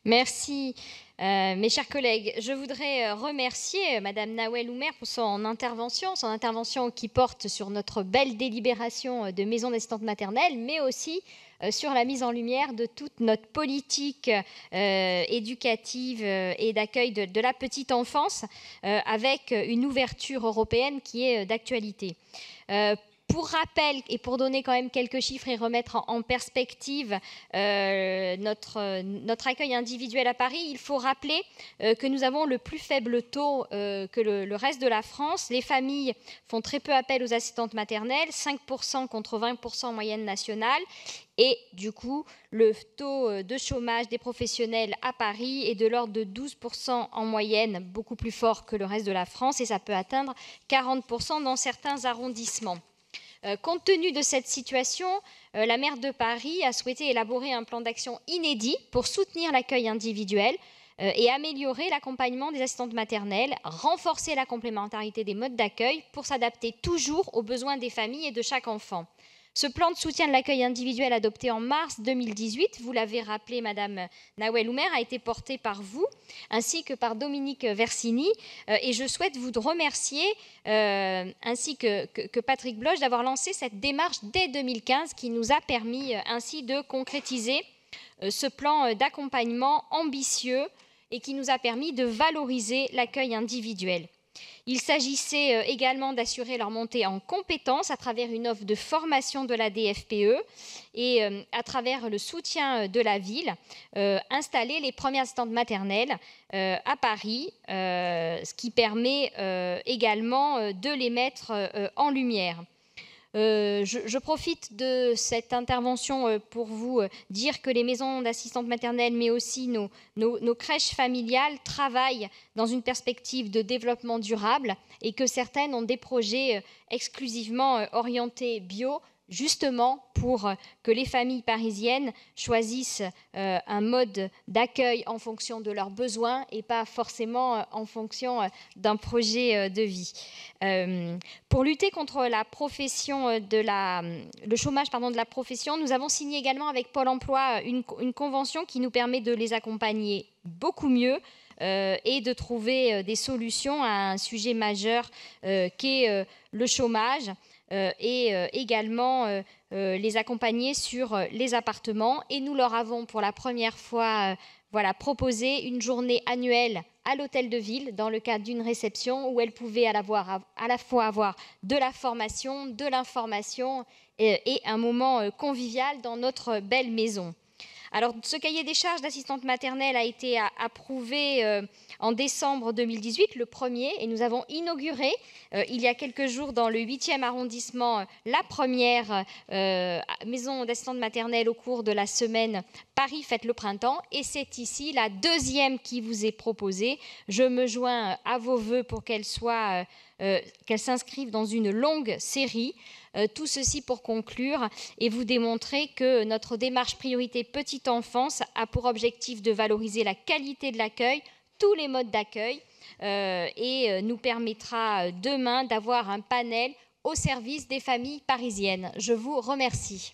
Merci. Mes chers collègues, je voudrais remercier Madame Nawel Oumer pour son intervention qui porte sur notre belle délibération de maison d'assistante maternelle, mais aussi sur la mise en lumière de toute notre politique éducative et d'accueil de la petite enfance avec une ouverture européenne qui est d'actualité. Pour rappel et pour donner quand même quelques chiffres et remettre en perspective notre accueil individuel à Paris, il faut rappeler que nous avons le plus faible taux que le reste de la France. Les familles font très peu appel aux assistantes maternelles, 5% contre 20% en moyenne nationale. Et du coup, le taux de chômage des professionnels à Paris est de l'ordre de 12% en moyenne, beaucoup plus fort que le reste de la France, et ça peut atteindre 40% dans certains arrondissements. Compte tenu de cette situation, la maire de Paris a souhaité élaborer un plan d'action inédit pour soutenir l'accueil individuel et améliorer l'accompagnement des assistantes maternelles, renforcer la complémentarité des modes d'accueil pour s'adapter toujours aux besoins des familles et de chaque enfant. Ce plan de soutien de l'accueil individuel adopté en mars 2018, vous l'avez rappelé, Madame Nawel Oumer, a été porté par vous ainsi que par Dominique Versini. Et je souhaite vous remercier, ainsi que Patrick Bloch, d'avoir lancé cette démarche dès 2015 qui nous a permis ainsi de concrétiser ce plan d'accompagnement ambitieux et qui nous a permis de valoriser l'accueil individuel. Il s'agissait également d'assurer leur montée en compétences à travers une offre de formation de la DFPE et à travers le soutien de la ville, installer les premières assistantes maternelles à Paris, ce qui permet également de les mettre en lumière. Je profite de cette intervention pour vous dire que les maisons d'assistantes maternelles, mais aussi nos crèches familiales travaillent dans une perspective de développement durable et que certaines ont des projets exclusivement orientés bio, justement pour que les familles parisiennes choisissent un mode d'accueil en fonction de leurs besoins et pas forcément en fonction d'un projet de vie. Pour lutter contre le chômage de la profession, nous avons signé également avec Pôle emploi une convention qui nous permet de les accompagner beaucoup mieux et de trouver des solutions à un sujet majeur qu'est le chômage. Et également les accompagner sur les appartements. Et nous leur avons pour la première fois proposé une journée annuelle à l'hôtel de ville dans le cadre d'une réception où elles pouvaient à la fois avoir de la formation, de l'information et un moment convivial dans notre belle maison. Alors, ce cahier des charges d'assistante maternelle a été approuvé en décembre 2018, le premier, et nous avons inauguré il y a quelques jours dans le 8e arrondissement la première maison d'assistante maternelle au cours de la semaine Paris fête le printemps, et c'est ici la deuxième qui vous est proposée. Je me joins à vos voeux pour qu'elle s'inscrive dans une longue série. Tout ceci pour conclure et vous démontrer que notre démarche priorité petite enfance a pour objectif de valoriser la qualité de l'accueil, tous les modes d'accueil, et nous permettra demain d'avoir un panel au service des familles parisiennes. Je vous remercie.